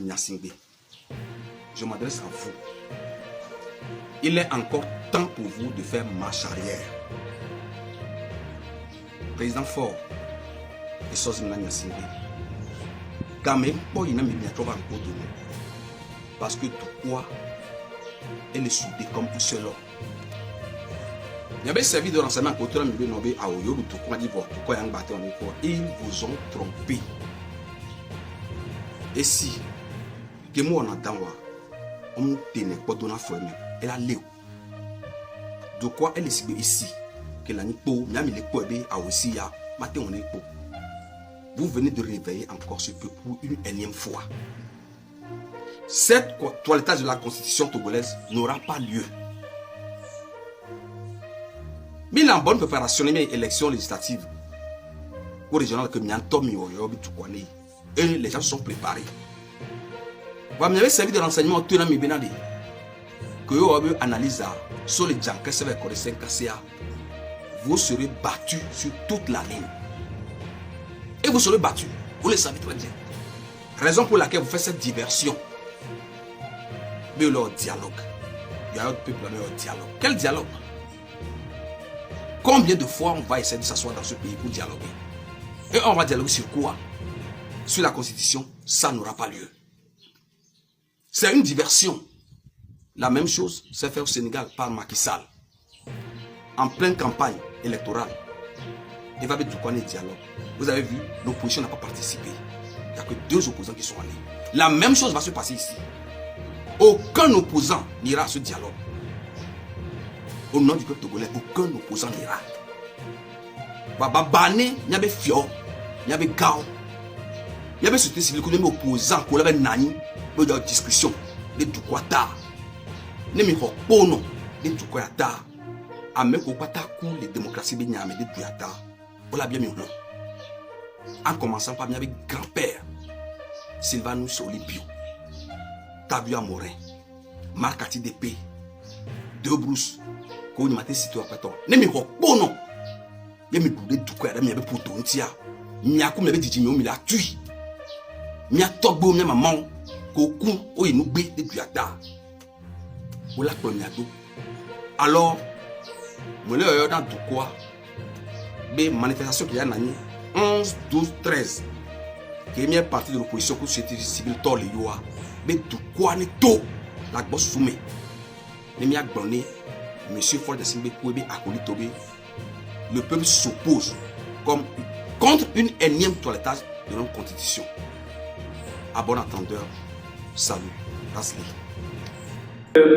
Gnassingbé. Je m'adresse à vous. Il est encore temps pour vous de faire marche arrière. Président Fort, et Sozimna Gnassingbé. Kamé, il n'a pas trouvé encore de nous. Parce que tout quoi, elle est soudée comme un seul homme. Il y avait servi de renseignement côté de Mbé à Oyo, tout quoi d'Ivoire, tout quoi yang batté en Ivoire. Ils vous ont trompé. Et si, que moi on a dans on tenait pas donner foi même, elle a léo. De quoi elle est ici, que la nipo, même les poèbes a aussi ya, matin on est po. Vous venez de réveiller encore ce peuple pour une énième fois. Cette toilettage de la constitution togolaise n'aura pas lieu. Mais la bonne préparation des élections législatives, au régional que et les gens sont préparés. Vous avez servi de renseignement au Tuna Mibenadi que vous avez analysé sur les gens qui servent à 5 KCA. Vous serez battus sur toute la ligne. Et vous serez battus. Vous le savez très bien. Raison pour laquelle vous faites cette diversion. Mais leur dialogue. Il y a un peuple dans leur dialogue. Quel dialogue? Combien de fois on va essayer de s'asseoir dans ce pays pour dialoguer? Et on va dialoguer sur quoi? Sur la constitution, ça n'aura pas lieu. C'est une diversion. La même chose s'est fait au Sénégal par Macky Sall. En pleine campagne électorale. Il va mettre du coin de dialogue. Vous avez vu, l'opposition n'a pas participé. Il n'y a que 2 opposants qui sont allés. La même chose va se passer ici. Aucun opposant n'ira à ce dialogue. Au nom du peuple togolais, aucun opposant n'ira. Babane, il y avait Fio, il y avait Gao, il y avait société civile, il y avait opposants, il y avait Nani, il y avait discussion, les Doukwata, les Mihopono, les Doukwata, à même qu'au Patakou, les démocraties béniamées, les Doukwata, voilà bien mieux. En commençant par avec grand-père, Sylvanus Olibio, Tabia Morin, Marcati Dépé, De Bruce, qu'on y maté situé à Paton. Nemi Hopono, Yemi Boudé Doukwata, Miabe Poutontia, Miakou Miabe Dijimio, Mila Tui, Mia Togbo, Mia Maman, Koku, Oyenoubé, de Doukwata. Voilà pour Miago. Alors, je vais vous dire quoi. Les manifestations qu'il y a 11, 12, 13. Qui est une partie de l'opposition que la société civile tord les yoa. Mais de quoi n'est tout la bosse soumet. Les miens bonnet, monsieur Ford de Simbe Kouébé Akoli Tobé. Le peuple s'oppose comme contre une énième toilettage de notre constitution. À bon entendeur, salut, Rasli.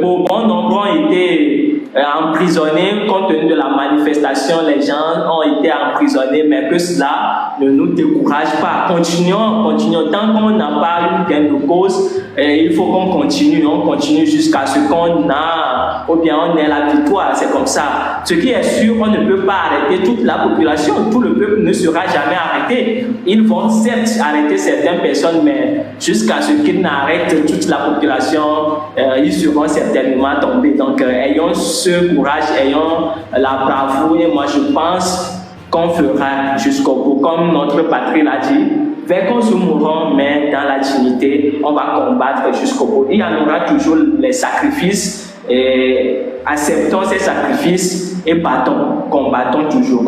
Pour bon nombre ont été emprisonnés compte tenu de la manifestation. Les gens ont été emprisonnés, mais que cela ne nous décourage pas. Continuons. Tant qu'on n'a pas une gain de cause, il faut qu'on continue. On continue jusqu'à ce qu'on a, ou bien on ait la victoire. C'est comme ça. Ce qui est sûr, on ne peut pas arrêter toute la population. Tout le peuple ne sera jamais arrêté. Ils vont certes arrêter certaines personnes, mais jusqu'à ce qu'ils n'arrêtent toute la population, ils seront certainement tombés. Donc, ayons ce courage, ayons la bravoure. Et moi, je pense qu'on fera jusqu'au bout. Comme notre patrie l'a dit, vers qu'on se mourra, mais dans la dignité, on va combattre jusqu'au bout. Il y en aura toujours les sacrifices. Et acceptons ces sacrifices et combattons toujours.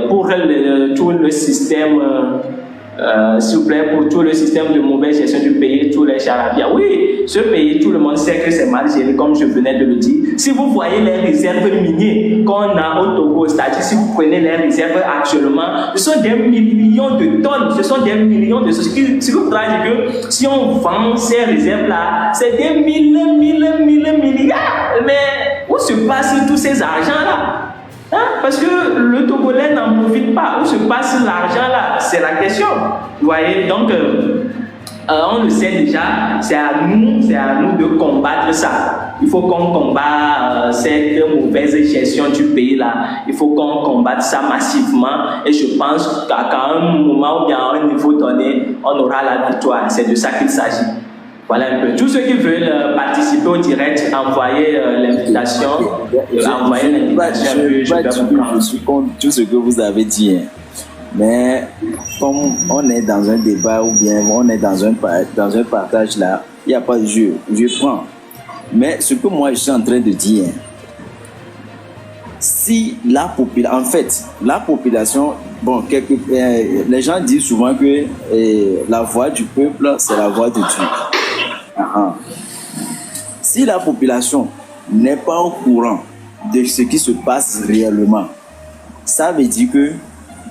Pour tout le système. S'il vous plaît, pour tout le système de mauvaise gestion du pays, tous les charabia. Oui, ce pays, tout le monde sait que c'est mal géré, comme je venais de le dire. Si vous voyez les réserves minières qu'on a au Togo, c'est-à-dire si vous prenez les réserves actuellement, ce sont des millions de tonnes, ce sont des millions de choses. Si vous voyez que si on vend ces réserves-là, c'est des milliards. Mais où se passent tous ces argents-là? Parce que le Togolais n'en profite pas. Où se passe l'argent là? C'est la question. Vous voyez, donc on le sait déjà, c'est à nous de combattre ça. Il faut qu'on combatte cette mauvaise gestion du pays là. Il faut qu'on combatte ça massivement. Et je pense qu'à un moment ou bien à un niveau donné, on aura la victoire. C'est de ça qu'il s'agit. Voilà un peu. Tous ceux qui veulent participer au direct, envoyez l'invitation. Je suis contre tout ce que vous avez dit. Mais comme on est dans un débat ou bien on est dans un partage là, il n'y a pas de jeu. Je prends. Mais ce que moi je suis en train de dire, si la population, en fait, la population, bon, les gens disent souvent que la voix du peuple, c'est la voix de Dieu. Si la population n'est pas au courant de ce qui se passe réellement, ça veut dire que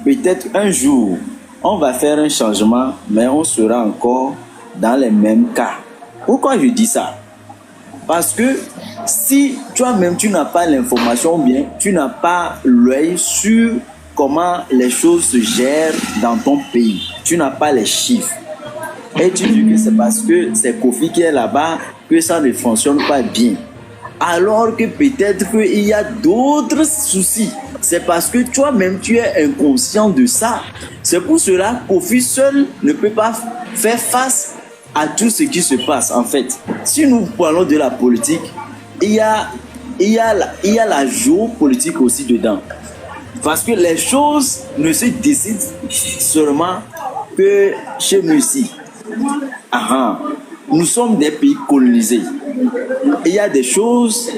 peut-être un jour, on va faire un changement, mais on sera encore dans les mêmes cas. Pourquoi je dis ça? Parce que si toi-même tu n'as pas l'information, bien tu n'as pas l'œil sur comment les choses se gèrent dans ton pays, tu n'as pas les chiffres, et tu dis que c'est parce que c'est Kofi qui est là-bas que ça ne fonctionne pas bien, alors que peut-être qu'il y a d'autres soucis. C'est parce que toi-même tu es inconscient de ça. C'est pour cela que Kofi seul ne peut pas faire face à tout ce qui se passe. En fait, si nous parlons de la politique, il y a la géopolitique aussi dedans. Parce que les choses ne se décident seulement que chez nous ici. Nous sommes des pays colonisés. Il y a des choses,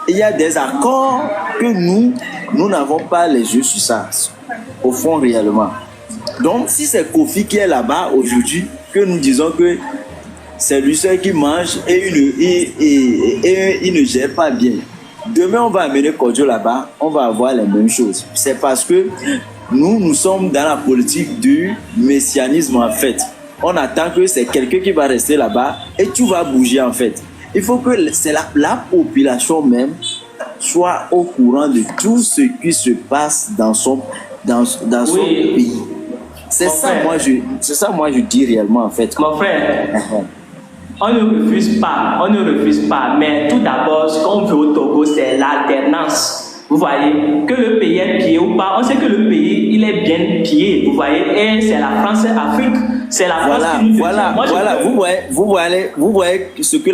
il y a des accords que nous n'avons pas les yeux sur ça, au fond réellement. Donc, si c'est Kofi qui est là-bas aujourd'hui, que nous disons que c'est lui seul qui mange et il ne gère pas bien. Demain, on va amener Kodjo là-bas, on va avoir les mêmes choses. C'est parce que nous sommes dans la politique du messianisme en fait. On attend que c'est quelqu'un qui va rester là-bas et tout va bouger en fait. Il faut que la population même soit au courant de tout ce qui se passe dans son pays. C'est ça, moi je dis réellement en fait. Mon frère, on ne refuse pas, mais tout d'abord, ce qu'on veut au Togo, c'est l'alternance. Vous voyez, que le pays est pillé ou pas, on sait que le pays, il est bien pillé, vous voyez, et c'est la France et l'Afrique, c'est la France qui nous vous voyez ce que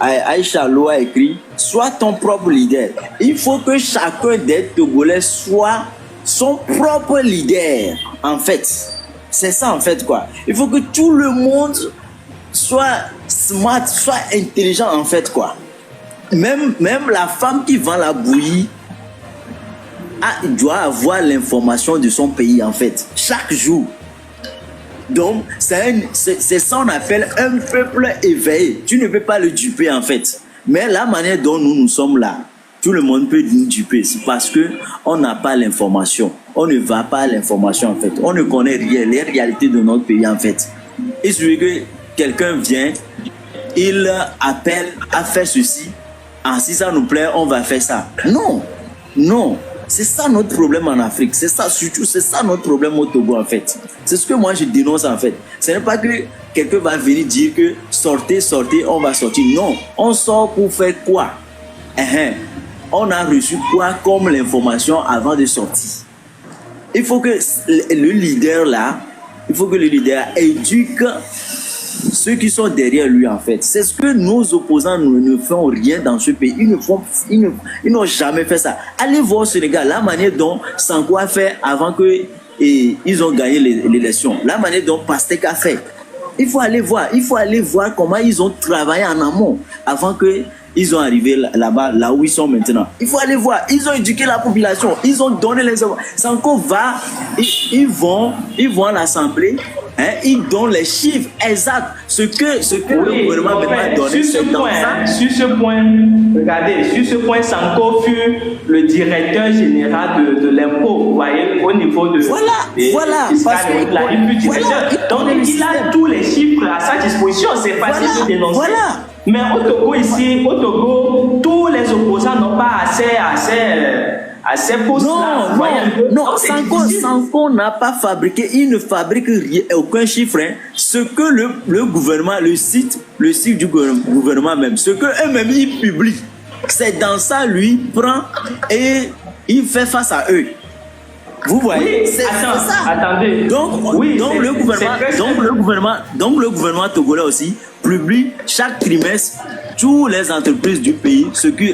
Aïcha Lo a écrit, sois ton propre leader. Il faut que chacun des Togolais soit son propre leader, en fait. C'est ça, en fait, quoi. Il faut que tout le monde soit smart, soit intelligent en fait quoi. Même la femme qui vend la bouillie doit avoir l'information de son pays en fait, chaque jour. Donc c'est ça qu'on appelle un peuple éveillé. Tu ne peux pas le duper en fait. Mais la manière dont nous sommes là, tout le monde peut nous duper. C'est parce que on n'a pas l'information. On ne va pas à l'information en fait. On ne connaît rien, les réalités de notre pays en fait. Il suffit que quelqu'un vient, il appelle à faire ceci. Si ça nous plaît, on va faire ça. Non. C'est ça notre problème en Afrique. C'est ça surtout, c'est ça notre problème au Togo en fait. C'est ce que moi je dénonce en fait. Ce n'est pas que quelqu'un va venir dire que sortez, on va sortir. Non, on sort pour faire quoi? On a reçu quoi comme l'information avant de sortir? Il faut que le leader là, éduque ceux qui sont derrière lui en fait. C'est ce que nos opposants ne font rien dans ce pays. Ils n'ont jamais fait ça. Allez voir au Sénégal, la manière dont Sanko a fait avant qu'ils ont gagné l'élection. La manière dont Pastek a fait. Il faut aller voir comment ils ont travaillé en amont avant qu'ils ont arrivé là-bas, là où ils sont maintenant. Il faut aller voir. Ils ont éduqué la population. Ils ont donné les informations. Sanko va, ils vont à l'Assemblée. Ils donnent les chiffres exacts. Ce que le gouvernement a donné. Sur ce point, regardez, sur ce point, Sanko fut le directeur général de l'impôt, vous voyez, au niveau de... Voilà. Parce que, donc, il a tous les chiffres à sa disposition. C'est facile de dénoncer. Voilà. Mais au Togo, tous les opposants n'ont pas assez à ces postes-là. Non, Sanko n'a pas fabriqué, il ne fabrique aucun chiffre. Ce que le gouvernement, le site du gouvernement même, ce que eux-mêmes ils publient, c'est dans ça, lui prend et il fait face à eux. Vous voyez, c'est ça. Attendez. Donc le gouvernement togolais aussi publie chaque trimestre toutes les entreprises du pays,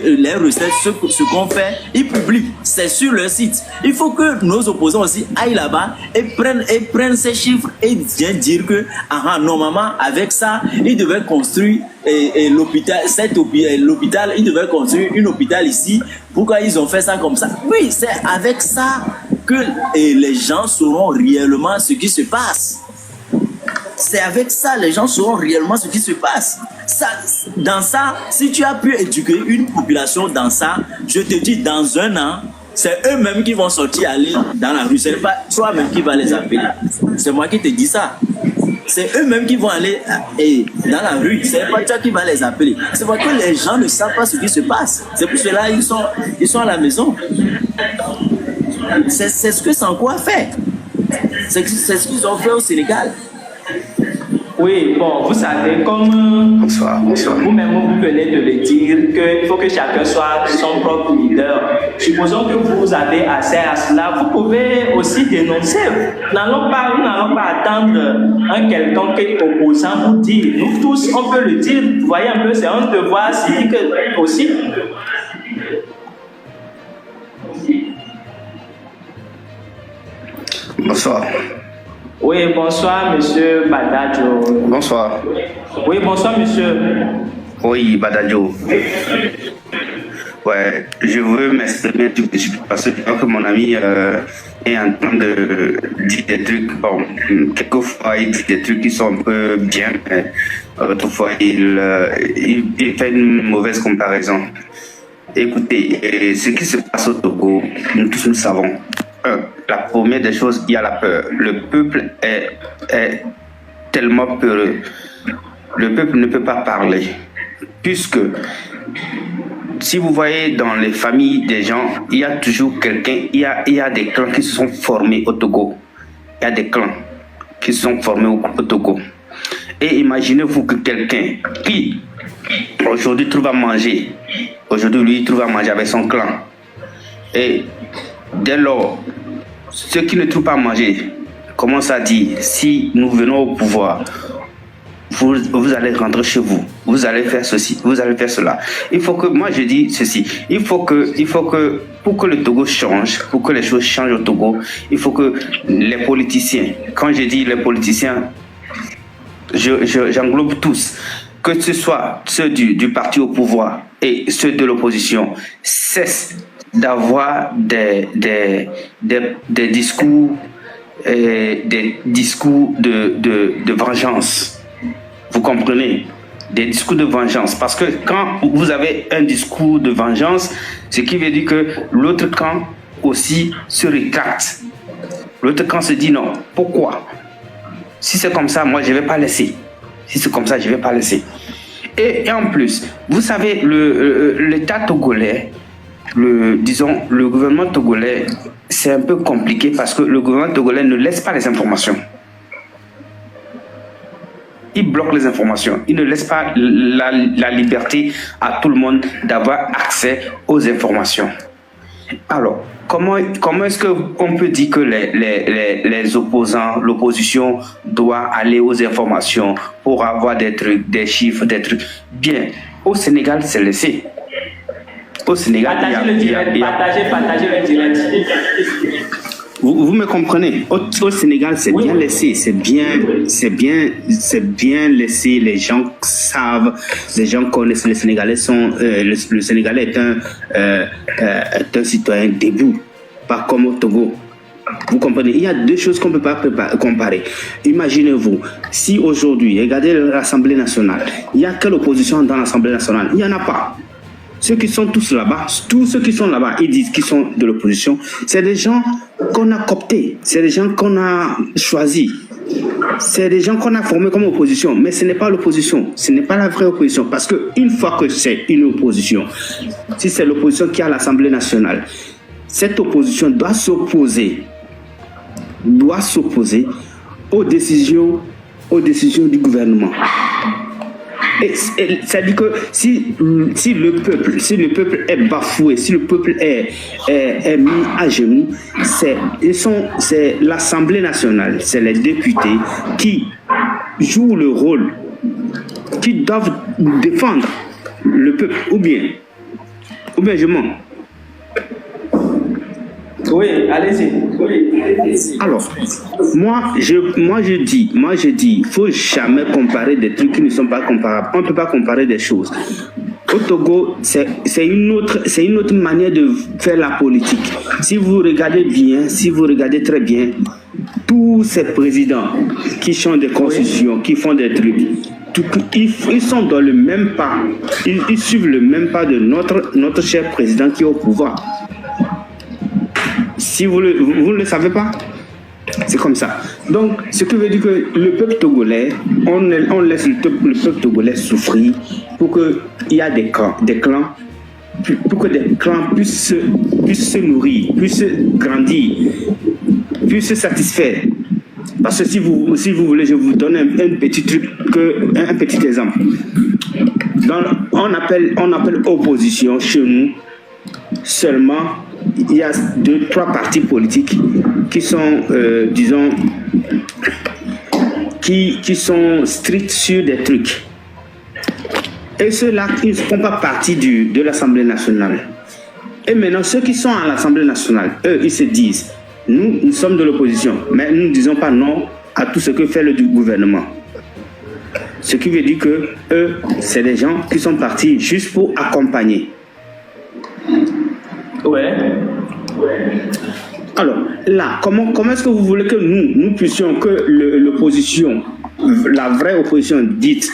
les recettes, ce qu'on fait, ils publient. C'est sur leur site. Il faut que nos opposants aussi aillent là-bas et prennent ces chiffres et viennent dire que normalement, avec ça, ils devaient construire l'hôpital, l'hôpital, ils devaient construire un hôpital ici. Pourquoi ils ont fait ça comme ça? Oui, c'est avec ça que les gens sauront réellement ce qui se passe. C'est avec ça les gens sauront réellement ce qui se passe. Dans ça, si tu as pu éduquer une population dans ça, je te dis, dans un an, c'est eux-mêmes qui vont sortir aller dans la rue. Ce n'est pas toi-même qui vas les appeler. C'est moi qui te dis ça. C'est eux-mêmes qui vont aller dans la rue. Ce n'est pas toi qui vas les appeler. C'est parce que les gens ne savent pas ce qui se passe. C'est pour cela qu'ils sont à la maison. C'est ce que Sanko a fait. C'est ce qu'ils ont fait au Sénégal. Oui, bon, vous savez, comme Bonsoir. vous-même vous venez de le dire, qu'il faut que chacun soit son propre leader. Supposons que vous avez assez à cela, vous pouvez aussi dénoncer. Nous n'allons pas attendre un quelconque opposant pour dire. Nous tous, on peut le dire. Vous voyez un peu, c'est un devoir civique aussi. Bonsoir. Oui, bonsoir, monsieur Badajo. Bonsoir. Oui, bonsoir, monsieur. Oui, Badajo. Ouais, je veux m'exprimer tout de suite parce que mon ami est en train de dire des trucs. Bon, quelquefois, il dit des trucs qui sont un peu bien, mais autrefois, il fait une mauvaise comparaison. Écoutez, ce qui se passe au Togo, nous tous nous savons. La première des choses, il y a la peur. Le peuple est tellement peureux. Le peuple ne peut pas parler. Puisque, si vous voyez dans les familles des gens, il y a toujours quelqu'un, il y a des clans qui se sont formés au Togo. Il y a des clans qui se sont formés au Togo. Et imaginez-vous que quelqu'un qui, aujourd'hui, trouve à manger, il trouve à manger avec son clan. Et dès lors, ceux qui ne trouvent pas à manger commencent à dire, si nous venons au pouvoir, vous allez rentrer chez vous, vous allez faire ceci, vous allez faire cela. Il faut que, moi je dis ceci, il faut que pour que le Togo change, pour que les choses changent au Togo, il faut que les politiciens, quand je dis les politiciens, j'englobe tous, que ce soit ceux du parti au pouvoir et ceux de l'opposition, cessent d'avoir des discours de vengeance. Vous comprenez? Des discours de vengeance. Parce que quand vous avez un discours de vengeance, ce qui veut dire que l'autre camp aussi se rétracte. L'autre camp se dit non. Pourquoi? Si c'est comme ça, moi je ne vais pas laisser. Si c'est comme ça, je ne vais pas laisser. Et en plus, vous savez, l'État togolais, le gouvernement togolais, c'est un peu compliqué parce que le gouvernement togolais ne laisse pas les informations. Il bloque les informations. Il ne laisse pas la liberté à tout le monde d'avoir accès aux informations. Alors, comment est-ce qu'on peut dire que les opposants, l'opposition doit aller aux informations pour avoir des trucs, des chiffres, des trucs? Bien, au Sénégal, c'est laissé. Au Sénégal, partagez le direct. Vous me comprenez? Au Sénégal, c'est bien laissé, c'est bien laissé. Les gens savent, les gens connaissent. Les Sénégalais le Sénégalais est un citoyen debout, pas comme au Togo. Vous comprenez? Il y a deux choses qu'on ne peut pas comparer. Imaginez-vous, si aujourd'hui, regardez l'Assemblée nationale, il y a quelle opposition dans l'Assemblée nationale? Il n'y en a pas. Ceux qui sont tous là-bas, tous ceux qui sont là-bas, ils disent qu'ils sont de l'opposition. C'est des gens qu'on a cooptés, c'est des gens qu'on a choisis, c'est des gens qu'on a formés comme opposition. Mais ce n'est pas l'opposition, ce n'est pas la vraie opposition. Parce qu'une fois que c'est une opposition, si c'est l'opposition qui est à l'Assemblée nationale, cette opposition doit s'opposer aux décisions du gouvernement. Et ça dit que si le peuple est bafoué, si le peuple est mis à genoux, c'est l'Assemblée nationale, c'est les députés qui jouent le rôle, qui doivent défendre le peuple, ou bien je mens. Oui, allez-y. Alors, moi je dis, faut jamais comparer des trucs qui ne sont pas comparables. On ne peut pas comparer des choses. Au Togo, c'est une autre manière de faire la politique. Si vous regardez très bien, tous ces présidents qui changent des constitutions, qui font des trucs, ils sont dans le même pas. Ils suivent le même pas de notre cher président qui est au pouvoir. Si vous ne le savez pas, c'est comme ça. Donc, ce qui veut dire que le peuple togolais, on laisse le peuple togolais souffrir pour qu'il y ait des clans, pour que des clans puissent se nourrir, puissent grandir, puissent se satisfaire. Parce que si vous voulez, je vous donne un petit truc, un petit exemple. On appelle opposition chez nous seulement. Il y a 2-3 partis politiques qui sont, disons, qui sont stricts sur des trucs. Et ceux-là, ils ne font pas partie de l'Assemblée nationale. Et maintenant, ceux qui sont à l'Assemblée nationale, eux, ils se disent, nous sommes de l'opposition, mais nous ne disons pas non à tout ce que fait le gouvernement. Ce qui veut dire que eux, c'est des gens qui sont partis juste pour accompagner. Ouais. Alors, là, comment est-ce que vous voulez que nous puissions, que l'opposition, la vraie opposition dite,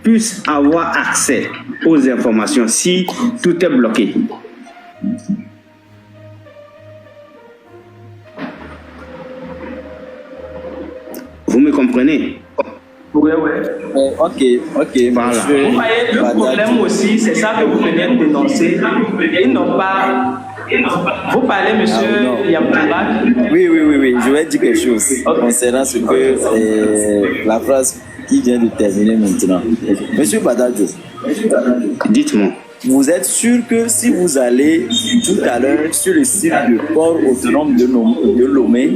puisse avoir accès aux informations si tout est bloqué? Vous me comprenez? Ouais. Ok. Voilà. Vous voyez, le problème aussi, c'est ça que vous venez de dénoncer. Ils n'ont pas... Vous parlez, monsieur Yamtoubak? Oui. Je vais dire quelque chose concernant ce que la phrase qui vient de terminer maintenant. Monsieur Badadio, Dites-moi. vous êtes sûr que si vous allez tout à l'heure sur le site du port autonome de Lomé,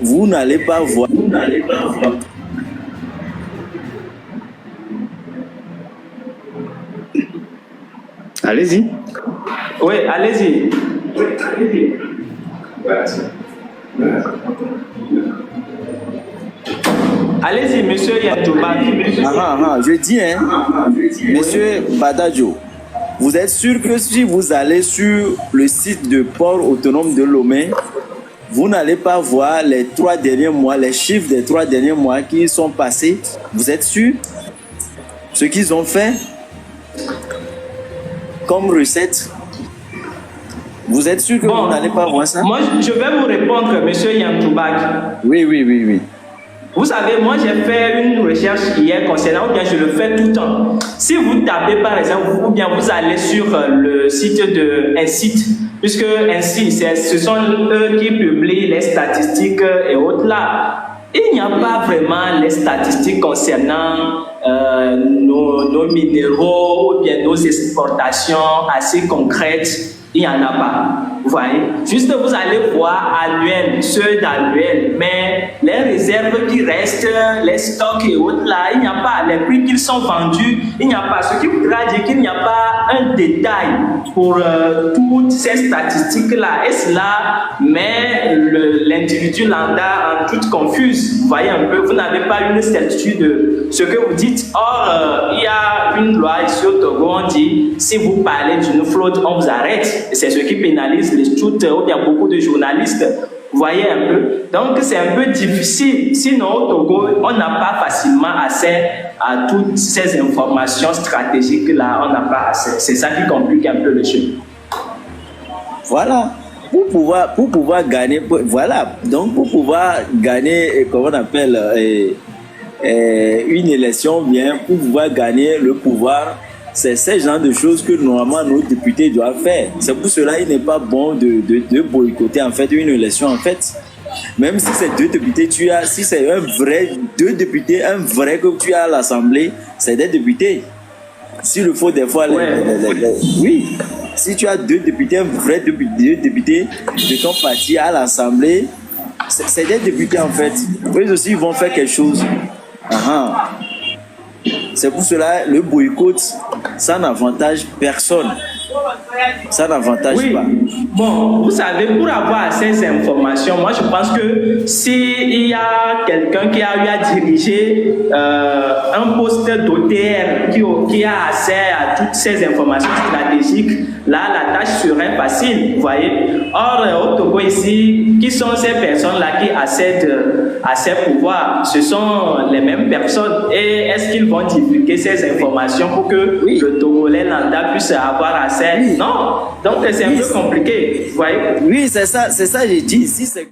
vous n'allez pas voir... Allez-y. Oui, allez-y. Allez-y, monsieur Yamtoubak. Je dis, monsieur Badadio, vous êtes sûr que si vous allez sur le site de port autonome de Lomé, vous n'allez pas voir les 3 derniers mois, les chiffres des 3 derniers mois qui sont passés? Vous êtes sûr? Ce qu'ils ont fait comme recette, vous êtes sûr que vous n'allez pas voir ça? Moi, je vais vous répondre, monsieur Yamtoubak. Oui. Vous savez, moi j'ai fait une recherche hier concernant, ou bien je le fais tout le temps. Si vous tapez par exemple, ou bien vous allez sur le site d'un site, puisque ainsi, ce sont eux qui publient les statistiques et autres là. Il n'y a pas vraiment les statistiques concernant nos minéraux ou bien nos exportations assez concrètes. Il n'y en a pas. Vous voyez? Juste vous allez voir annuel, ceux d'annuel, mais les réserves qui restent, les stocks et autres là, il n'y a pas. Les prix qu'ils sont vendus, il n'y a pas. Ce qui voudra dire qu'il n'y a pas un détail pour toutes ces statistiques-là. Et cela met l'individu lambda en toute confuse. Vous voyez un peu, vous n'avez pas une certitude de ce que vous dites. Or, il y a une loi ici au Togo, on dit, si vous parlez d'une fraude, on vous arrête. C'est ce qui pénalise les shoots, il y a beaucoup de journalistes. Vous voyez un peu. Donc, c'est un peu difficile. Sinon, au Togo, on n'a pas facilement accès à toutes ces informations stratégiques-là. On n'a pas accès. C'est ça qui complique un peu le jeu. Voilà. Pour pouvoir gagner, voilà. Donc, pour pouvoir gagner, comment on appelle, une élection, bien, pour pouvoir gagner le pouvoir, c'est ce genre de choses que normalement nos députés doivent faire. C'est pour cela qu'il n'est pas bon de boycotter en fait une élection en fait. Même si c'est 2 députés, si c'est deux députés, un vrai que tu as à l'Assemblée, c'est des députés. S'il le faut des fois, oui. Si tu as 2 députés, un vrai député de ton parti à l'Assemblée, c'est des députés en fait. Eux aussi ils vont faire quelque chose. C'est pour cela le boycott, ça n'avantage personne. Ça n'avantage pas. Bon, vous savez, pour avoir ces informations, moi je pense que s'il y a quelqu'un qui a eu à diriger un poste d'OTR qui a accès à toutes ces informations stratégiques, là la tâche serait facile, vous voyez. Or, au Togo ici, qui sont ces personnes-là qui accèdent à ces pouvoirs? Ce sont les mêmes personnes. Et est-ce qu'ils vont divulguer ces informations pour que le Togolais lambda puisse avoir accès? Non. Donc c'est un peu compliqué, vous voyez. Oui, c'est ça, j'ai dit. Si c'est